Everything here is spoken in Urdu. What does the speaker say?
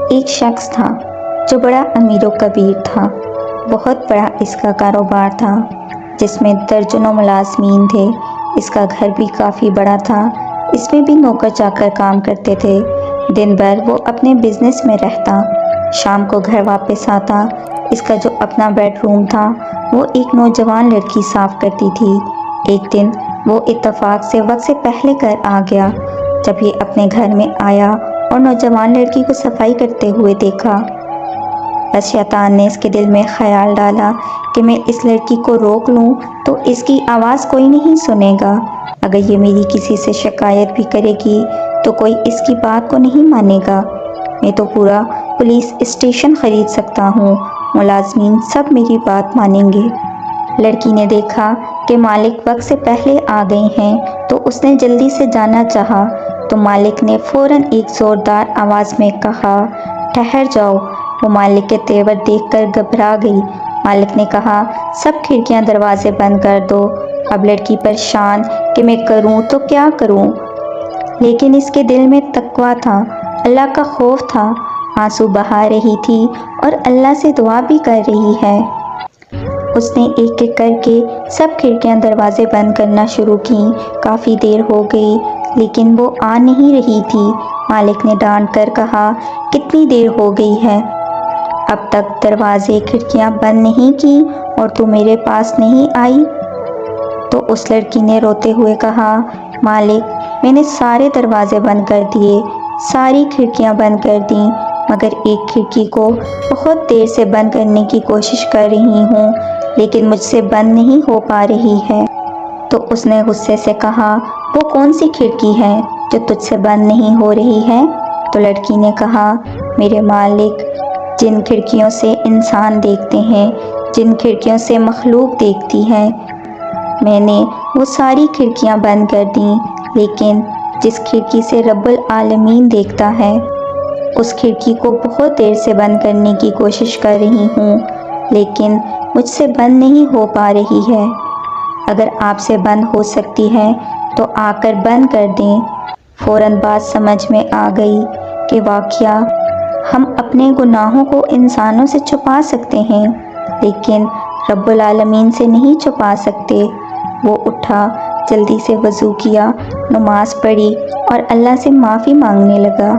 ایک شخص تھا جو بڑا امیر و کبیر تھا۔ بہت بڑا اس کا کاروبار تھا جس میں درجنوں ملازمین تھے۔ اس کا گھر بھی کافی بڑا تھا، اس میں بھی نوکر چاکر کام کرتے تھے۔ دن بھر وہ اپنے بزنس میں رہتا، شام کو گھر واپس آتا۔ اس کا جو اپنا بیڈ روم تھا وہ ایک نوجوان لڑکی صاف کرتی تھی۔ ایک دن وہ اتفاق سے وقت سے پہلے گھر آ گیا۔ جب یہ اپنے گھر میں آیا اور نوجوان لڑکی کو صفائی کرتے ہوئے دیکھا، بس شیطان نے اس کے دل میں خیال ڈالا کہ میں اس لڑکی کو روک لوں تو اس کی آواز کوئی نہیں سنے گا۔ اگر یہ میری کسی سے شکایت بھی کرے گی تو کوئی اس کی بات کو نہیں مانے گا۔ میں تو پورا پولیس اسٹیشن خرید سکتا ہوں، ملازمین سب میری بات مانیں گے۔ لڑکی نے دیکھا کہ مالک وقت سے پہلے آ گئے ہیں تو اس نے جلدی سے جانا چاہا، تو مالک نے فوراً ایک زوردار آواز میں کہا، ٹھہر جاؤ۔ وہ مالک کے تیور دیکھ کر گھبرا گئی۔ مالک نے کہا، سب کھڑکیاں دروازے بند کر دو۔ اب لڑکی پریشان کہ میں کروں تو کیا کروں، لیکن اس کے دل میں تقویٰ تھا، اللہ کا خوف تھا۔ آنسو بہا رہی تھی اور اللہ سے دعا بھی کر رہی ہے۔ اس نے ایک ایک کر کے سب کھڑکیاں دروازے بند کرنا شروع کیں۔ کافی دیر ہو گئی لیکن وہ آ نہیں رہی تھی۔ مالک نے ڈانٹ کر کہا، کتنی دیر ہو گئی ہے، اب تک دروازے کھڑکیاں بند نہیں کی اور تو میرے پاس نہیں آئی؟ تو اس لڑکی نے روتے ہوئے کہا، مالک میں نے سارے دروازے بند کر دیے، ساری کھڑکیاں بند کر دیں، مگر ایک کھڑکی کو بہت دیر سے بند کرنے کی کوشش کر رہی ہوں لیکن مجھ سے بند نہیں ہو پا رہی ہے۔ تو اس نے غصے سے کہا، وہ کون سی کھڑکی ہے جو تجھ سے بند نہیں ہو رہی ہے؟ تو لڑکی نے کہا، میرے مالک، جن کھڑکیوں سے انسان دیکھتے ہیں، جن کھڑکیوں سے مخلوق دیکھتی ہے، میں نے وہ ساری کھڑکیاں بند کر دیں، لیکن جس کھڑکی سے رب العالمین دیکھتا ہے اس کھڑکی کو بہت دیر سے بند کرنے کی کوشش کر رہی ہوں لیکن مجھ سے بند نہیں ہو پا رہی ہے۔ اگر آپ سے بند ہو سکتی ہے تو آ کر بند کر دیں۔ فوراً بات سمجھ میں آ گئی کہ واقعہ ہم اپنے گناہوں کو انسانوں سے چھپا سکتے ہیں لیکن رب العالمین سے نہیں چھپا سکتے۔ وہ اٹھا، جلدی سے وضو کیا، نماز پڑھی اور اللہ سے معافی مانگنے لگا۔